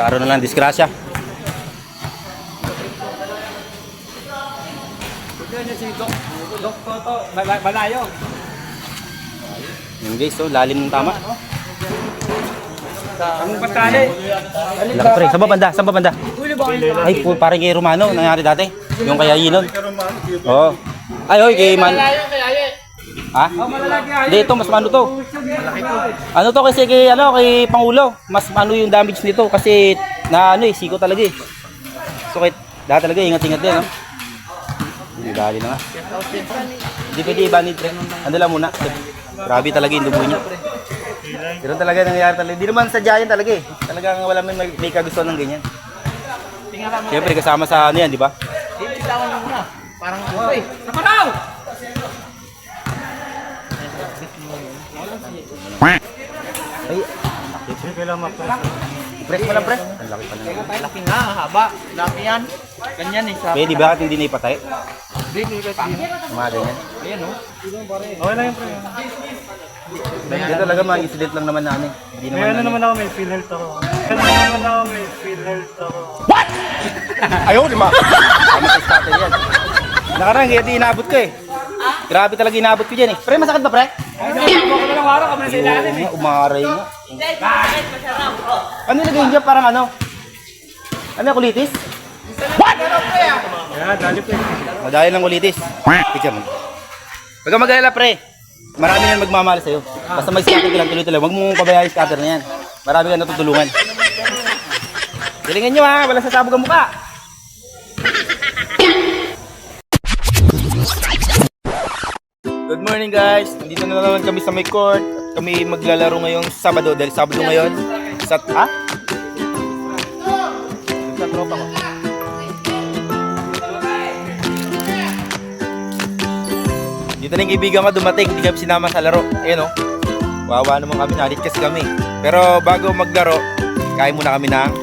Nagkaroon na lang disgrasya. Malayo. Yung guys, so lalim ng tama. Ang patali. Laki pre, saan ba banda? Saan ba banda? Ay, parang kay Romano, nangyari dati. Yung kaya Yilon. Oo. Ay, oy, kay Man. Ha? Hindi, ito, mas mano to. Ano to kasi kay Pangulo. Mas mano yung damage nito kasi na ano eh, siko talaga eh. So, dahil talaga, ingat-ingat din, no? Hindi, dahil na nga. Hindi pwede ibanid, pre. Ano lang muna. Grabe talaga yung dugo niya. Pero talaga nangyayari talaga. Hindi naman sadya yan talaga eh. Talagang wala may kagustuhan ng ganyan. Siyempre kasama sa ano yan, di ba? Bitawan mo muna. Parang uy. Naparaw! Ay, press mo lang, press. Ang laki pa naman. Laki nga, haba. Laki yan. Ganyan eh. Pwede ba hindi na ipatay? Hindi Mga ganyan. Ayan o. Okay lang yung pre. Dito talaga mga incident lang naman namin. Hindi naman Ano naman ako, may PhilHealth ako. Ano naman ako, may PhilHealth ako. Ayaw, lima. Kami sa scatter yan. Nakarang, kaya di inabot ko eh. Grabe talaga inabot ko dyan eh. Pre, masakit ba pre? Ay, nakakuha ko na lang araw. Kami na sa ilalim eh. Umaray nga. Ano nilagay dyan? Parang ano? Ano yung kulitis? Ayan, dali pre. Madahil ng kulitis. Picture mo. Huwag kang mag-alala pre. Marami na magmamahal sa'yo. Basta mag-scatter ka lang tuloy-tuloy. Huwag mong pabayaan yung scatter na yan. Marami ka natutulungan. Galingan nyo ha. Wala sasabog ang mukha. Good morning guys. Nandito na naman kami sa may court. At kami maglalaro ngayong Sabado. Dahil Sabado ngayon. Sa tropa ko. Dito na yung kaibigan ko dumating, hindi kami sinama sa laro. Ayan o. Wawa naman kami, nalit kasi kami. Pero bago maglaro, kain muna kami ng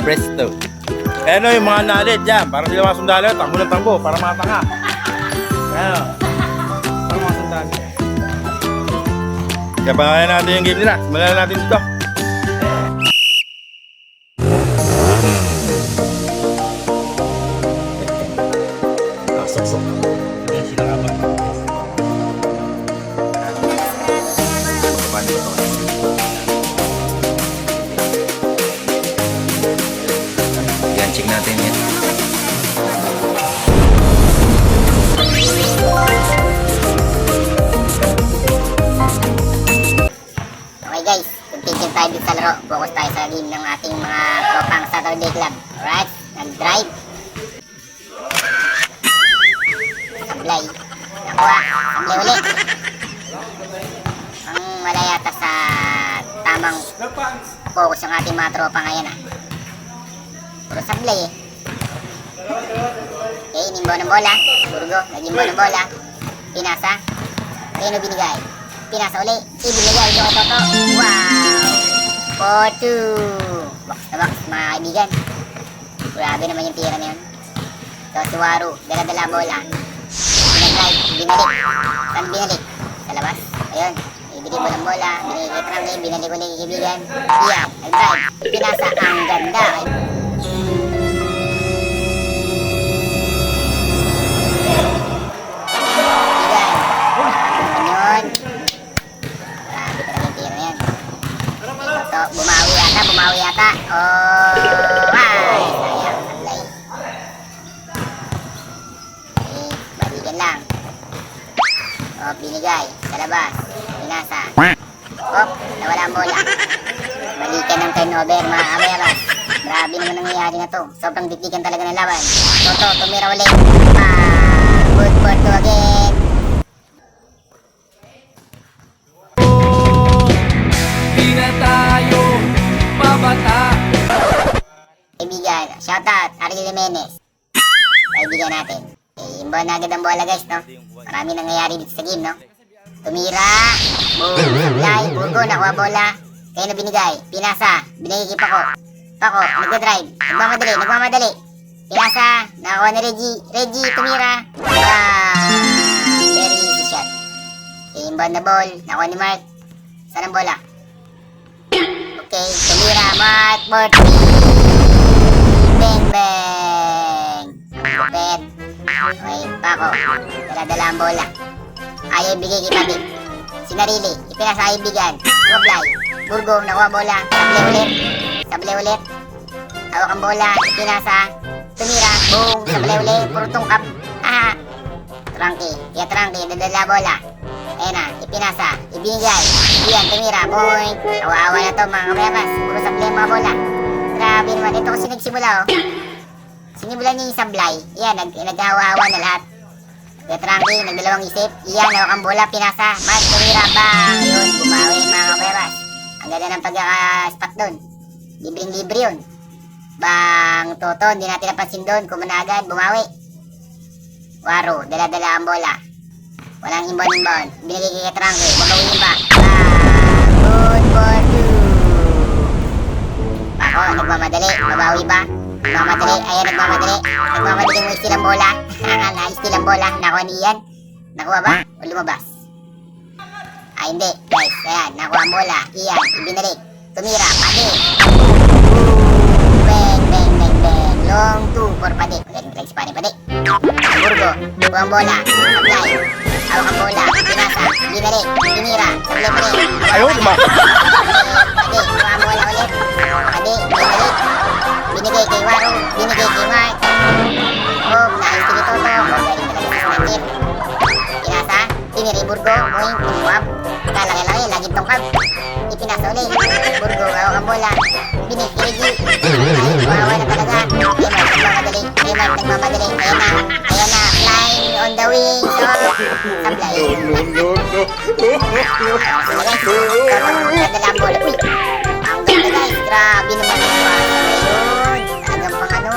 presto. Ayan o yung mga nalit dyan. Parang sila mga sundalo, takbo ng takbo, para matanga. Ayan o. Parang mga sundalo. Kaya pangalan natin yung game nila. Simulan natin dito. Yan, check natin yan. Okay guys, continue tayo dito sa laro. Focus tayo sa game ng ating mga tropang Saturday Club. Alright, nag-drive. Sablay. Nakuha, sablay ulit. Ang wala yata sa tamang focus yung ating mga tropa ngayon ah. Puro sablay eh. Okay, nimbo ng bola. Burgo, nagimbo ng bola. Pinasa. Kaya binigay. Pinasa uli. Ibinigay yung toto. Wow! 4-2. Box na box, mga kaibigan. Grabe naman yung tira na yun. So, si Waru, dala-dala bola. Pinag-drive, binalik. Saan binalik? Sa labas. Ayun. Ibigay mo ng bola. Binigay kay Franklin. Binalik ulit yung kaibigan. Iya, nag-drive. Pinasa. Ang ganda. Bumawi yata. Oh, ay, sayang. Sablay. Okay, balikan lang. Oh, binigay. Sa labas. Pinasa. Oh, nawala ang bola. Balikan ng turnover, mga kabayabas. Grabe naman nangyayari na to. Sobrang dikdikan talaga ng laban. Toto, tumira ulit. Good for two again. Di na tayo mabata. Kaibigan, shoutout, Ariel Jimenez. Kaibigan natin. Imbon na agad ang bola guys, no? Marami nangyayari dito sa game, no? Tumira. Boom, supply, bugo, nakuha bola. Kaya na binigay, pinasa, binigay kay Pako, nagda-drive, nagmamadali. Pinasa, nakakuha ni Reggie, tumira. Very easy shot. Okay, inbound na ball, nakuha ni Mark. Saan ang bola? Okay, tumira, Salamat, Morty! Bang, bang! Lupet. Okay, Paco. Dala-dala ang bola. Ayaw ibigay kay Pabib. Sinarili. Ipinasa kaibigan. Sumablay. Burgo, nakuha bola. Sablay ulit. Sablay ulit. Hawak ang bola. Ipinasa. Tumira. Boom. Sablay ulit. Puro tungkap. Haha. Trunky. Kaya Trunky. Dadala bola. Ayan na. Ipinasa. Ibinigay. Iyan. Tumira. Boing. Kawawa na to mga kabayabas. Puro sablay mga bola. Grabe naman. Ito kasi nagsimula oh. Sinimulan niya yung sablay. Iyan. Naghawa-hawa na lahat. Kaya Trunky, nagdalawang isip. Iyan, hawak ang bola, pinasa. Mas, tumira, bang! Yun, bumawi mga kabayabas. Ang ganda ng pagkaka-spot doon. Libreng-libre yun. Bang! Toto, hindi natin napansin doon. Kumana agad, bumawi. Waro, dala-dala ang bola. Walang inbound-inbound. Binigay kay Trunky, magawin ba? Bang! Good for you! Ako, nagmamadali. Mabawi ba? Nagmamadali. Ayan, nagmamadali. Nagmamadali mo istilang bola. Na-istilang bola. Nakuha ni Ian. Nakuha ba? O lumabas? Ah, hindi. Guys, ayan. Nakuha ang bola. Ian, ibinalik. Tumira. Pade. Bang, bang, bang, bang. Long 2 for Pade. Magaling talaga si Pade. Burgo. Nakuha ang bola. Sablay. Hawak ang bola. Pinasa. Binalik. Tinira. Sablay pa rin. Ayaw, di ba? Pade. Nakuha ang bola ulit. Pade. Binalik. Binigay kay Waro. Binigay kay Mark. Oh, naayos ko dito to. Magaling talaga si Snapir. Pinasa. Tiniri Burgo. Moing. Tungkab. Kalaki-laki. Laging tungkab. Ipinasa ulit. Burgo. Hawak ang bola. Binigay. Wawa na talaga. Neymar nagmamadali. Neymar nagmamadali. Ayan na. Ayan na. Flying on the wings. Oh. Sablay. Ganda lang bola. Uy. Ang ganda guys. Grabe naman yung wala ngayon. Talagang pang ano.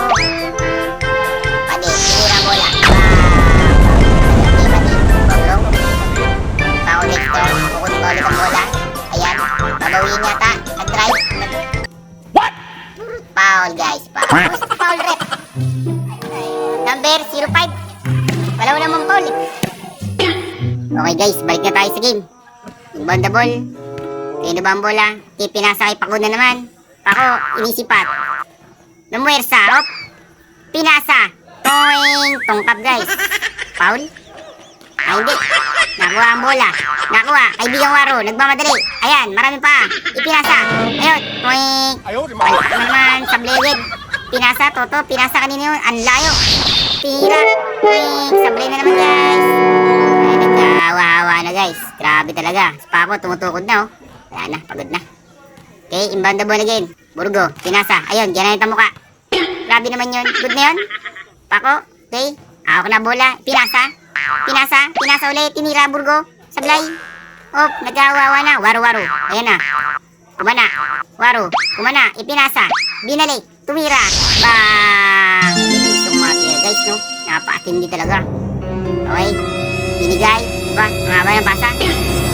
Pade. Tinira ang bola. Pade. Paulong. Pao next turn. Kukun ba ulit ang bola. Ayan. Babawiin yata. Nag-drive. What? Foul guys. Foul. Foul rep. Number 05. Wala mo namang foul. Okay guys. Balik na tayo sa game. Inbound the ball. Kaya ba ang bola? Pinasa kay Paco na naman. Paco, inisipat. Lumuwersa. Hop. Pinasa. Toing. Tungkap guys. Foul? Ay hindi. Nakuha ang bola. Nakuha. Kaibigang Waro. Nagmamadali. Ayan. Marami pa. Ipinasa. Ayun. Toing. Ayaw, di ba? Balik naman. Sablayed. Pinasa. Toto. Pinasa kanina yun. Ang layo. Tira. Toing. Sablay na naman guys. Ay nagkawawa na guys. Grabe talaga. Si Paco tumutukod na oh. Wala na, pagod na. Okay, inbound the ball again. Burgo, pinasa. Ayun, ganyan yung mukha. Grabe naman yun. Good na yun. Paco, okay. Ako na bola. Pinasa. Pinasa. Pinasa ulit. Tinira, Burgo. Sablay. Oh, nagkawawa na. Waro-waro. Ayan na. Kumana. Waro. Kumana. Ipinasa. Binalik. Tumira. Bang! Tumatir guys, no? Napakatindi talaga. Okay. Binigay. Diba? Mababa ng pasa.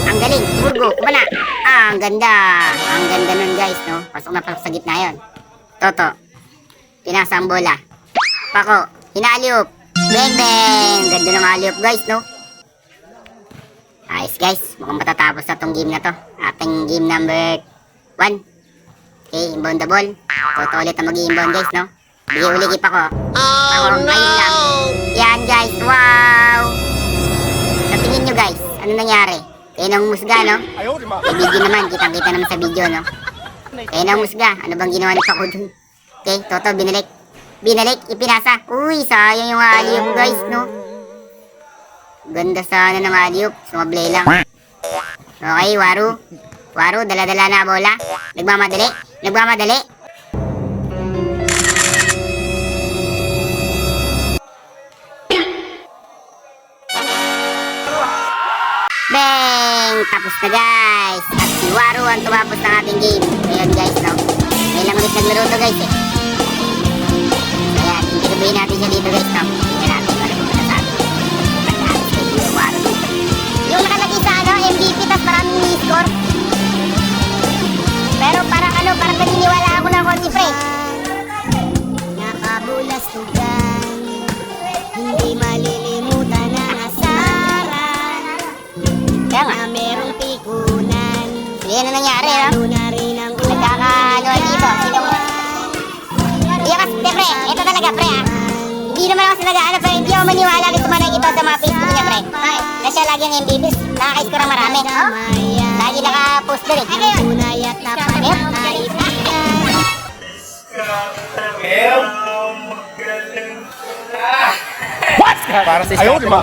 Ang galing. Burgo. Kumana. Ah, ang ganda. Ang ganda nun guys, no? Pasok na pasok sa gitna yun. Toto. Pinasa ang bola. Paco. Hinaliop. Bang bang. Ganda ng aliop guys, no? Ayos guys. Mukhang matatapos na tong game na to. Ating game number 1. Okay, inbound the ball. Toto ulit ang mag-i-inbound guys, no? Bigay uli kay Paco. Paco, ayun lang. Yan guys. Wow. Sa tingin nyo guys, ano nangyari? Kayo nang musga, no? Ayaw, di ba? May video naman, kitang-kita naman sa video, no? Kayo nang musga, ano bang ginawa ni Paco dun? Okay, Toto, binalik. Binalik, ipinasa. Uy, sayang yung alley-oop, guys, no? Ganda sana ng alley-oop, sumablay lang. Okay, Waro. Waro, dala-dala na bola. Nagmamadali. Nagmamadali. Bang! Tapos na guys. At si Waro ang tumapos ng ating game. Ngayon guys, no? Ngayon lang ulit naglaro to guys eh. Ayan, interviewin natin siya dito guys, no? Tingnan natin kung ano kung masasabi. Pagkakas kay Kuya Waro. Yung nakalagay sa ano, MVP tas maraming ni-score. Pero parang ano, parang naniniwala ako ng konti pre. Nakabulas tugan, hindi malilimutan ang asaran. Kaya nga, na merong pikunan. Sige, ano nangyari, no? Nagkakaano dito. talaga, pre, ah. Hindi naman ako sa nag-ano, pero hindi ako maniwala rin sa mga nakikita sa mga Facebook niya, pre. Na siya lagi ang MBBs. Nakakais ko na marami. Lagi naka-post doon eh. Ay, kayo. Para sa Scott. Ayaw, di ba?